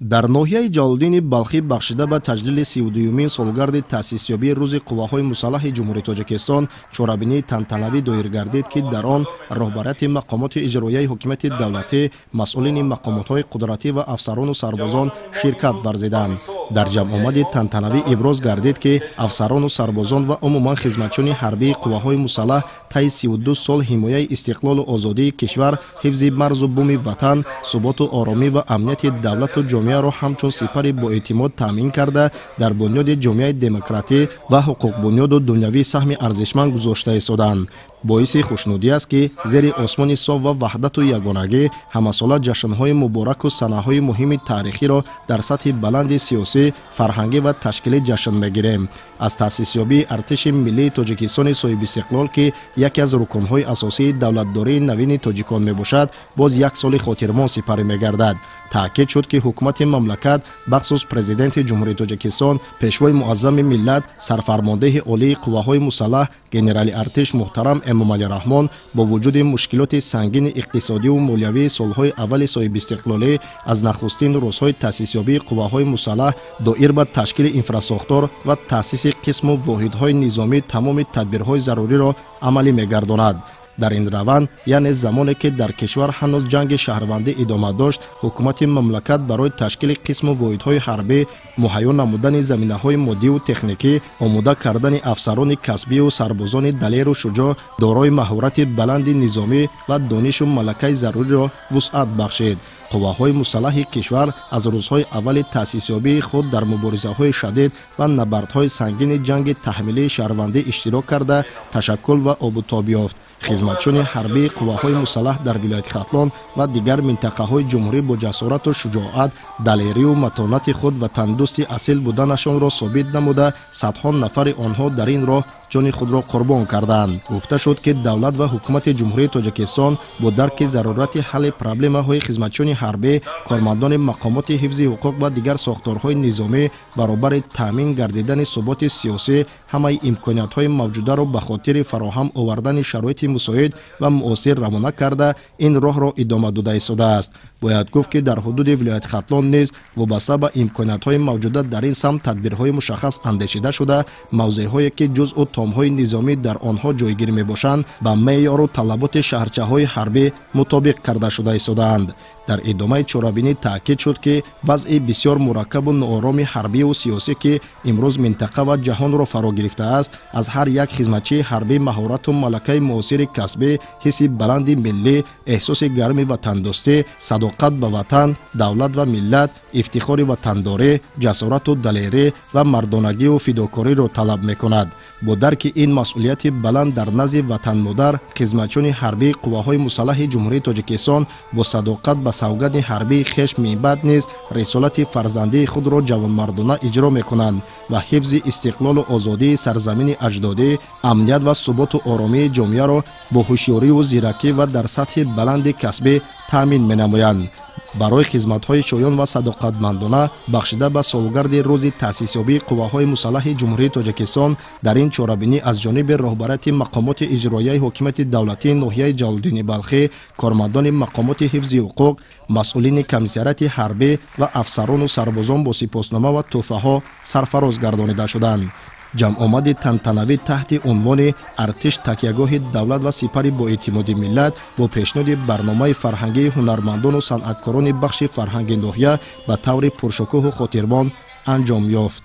در ناحیه جلالدین بلخی بخشیده به تجلیل 32مین سالگرد تأسیسیابی روز قواهای مسلح جمهوری تاجیکستان چهاربینی تنتنوی دایر گردید که در آن رهبریت مقامات اجرایی حکومت دولتی، مسئولین مقامات‌های قدرتی و افسران و سربازان شرکت ورزیدند. در جمع آمد تنتنوی ابراز گردید که افسران و سربازان و عموما خدمتچیان حربی قواهای مسلح طی 32 سال حمایت استقلال و آزادی کشور، حفظ مرز و بوم وطن، ثبات و آرامی و امنیت دولت و جامعه را همچون سپر با اعتماد تامین کرده در بنیاد جامعه دموکراتی و حقوق بنیاد و دنیوی سهم ارزشمند گذاشته ایستادند. باعث خوشنودی است که زیر آسمان صاف و وحدت و یگانگی همساله جشن‌های مبارک و سنه‌های مهم تاریخی را در سطح بلند سیاسی، فرهنگی و تشکیلی جشن می‌گیریم. از تأسیسیابی ارتش ملی تاجیکستان صاحب استقلال که یکی از رکن‌های اساسی دولتداری نوین تاجیکان میباشد، باز یک سال خاطرمان سپری می‌گردد. تأکید شد که حکومت مملکت بخصوص پرزیدنت جمهوری تاجیکستان، پیشوای معظم ملت، سرفرمانده عالی قواهای مسلح گنرال ارتش محترم امامعلی رحمان با وجود مشکلات سنگین اقتصادی و مالیوی سالهای اول صاحب استقلالی از نخستین روزهای تأسیسیابی قواهای مسلح دایر به تشکیل اینفراساختار و تأسیس قسم و واحدهای نظامی تمام تدبیرهای ضروری را عملی می‌گرداند. در این روند، یعنی زمانی که در کشور هنوز جنگ شهروندی ادامه داشت، حکومت مملکت برای تشکیل قسم و واحدهای حربی، مهیا نمودن زمینه‌های مادی و تکنیکی، آماده کردن افسران کسبی و سربازان دلیر و شجاع دارای مهارت بلند نظامی و دانش و ملکه ضروری را وسعت بخشید. قواهای مسلح کشور از روزهای اول تأسیسیابی خود در مبارزه‌های شدید و نبردهای سنگین جنگ تحمیلی شهروندی اشتراک کرده تشکل و آب یافت. خدمتچیان حربی قواهای مسلح در ولایت ختلان و دیگر منطقه‌های جمهوری با جسارت و شجاعت، دلیری و متانت خود و تندرستی اصیل بودنشان را ثابت نموده صدها نفر آنها در این راه جان خود را قربان کردند. گفته شد که دولت و حکومت جمهوری تاجیکستان با درک ضرورت حل پرابلم‌های خدمتچیان حربی، کارمندان مقامات حفظ حقوق و دیگر ساختارهای نظامی برابر تامین گردیدن ثبات سیاسی، همه امکانات‌های موجوده را به خاطر فراهم آوردن شرایط مساعد و معاصر روانه کرده این راه را ادامه داده ایستاده است. باید گفت که در حدود ولایت ختلان نیز وابسته به امکانات‌های موجوده در این سمت تدبیرهای مشخص اندیشیده شده، موضع‌هایی که جزء تام‌های نظامی در آنها جایگیر می‌باشند به معیار و طلبات شهرچه‌های حربی مطابق کرده شده ایستاده‌اند. در ادامه چهاربینی تأکید شد که وضع بسیار مرکب و ناآرام حربی و سیاسی که امروز منطقه و جهان را فرا گرفته است، از هر یک خدمتچی حربی مهارت و ملکه معاصر کسبی، حس بلند ملی، احساس گرم وطندوستی، صداقت به وطن، دولت و ملت، افتخار وطنداری، جسارت و دلیری و مردانگی و فداکاری را طلب می‌کند. با درک این مسئولیت بلند در نزد وطن مادر، خدمتچیان حربی قواهای مسلح جمهوری تاجیکستان با صداقت به سوگند حربی خویش میبد نیز رسالت فرزندی خود را جوانمردانه اجرا میکنند و حفظ استقلال و آزادی سرزمین اجدادی، امنیت و ثبات و آرامی جامعه را با هوشیاری و زیرکی و در سطح بلند کسبی تامین مینمایند. برای خدمت‌های شایان و صداقتمندانه بخشیده به سالگرد روز تأسیسیابی قواهای مسلح جمهوری تاجیکستان در این چهاربینی از جانب رهبریت مقامات اجرایی حکومت دولتی ناحیه جلالدین بلخی، کارمندان مقامات حفظ حقوق، مسئولین کمیسریات حربی و افسران و سربازان با سپاسنامه و تحفه‌ها سرفراز گردانیده شدند. جمع آمد تنتنوی تحت عنوان ارتش تکیهگاه دولت و سپر با اعتماد ملت با پیشنهاد برنامه فرهنگی هنرمندان و صنعتکاران بخش فرهنگ ناحیه به طور پرشکوه و خاطرمان انجام یافت.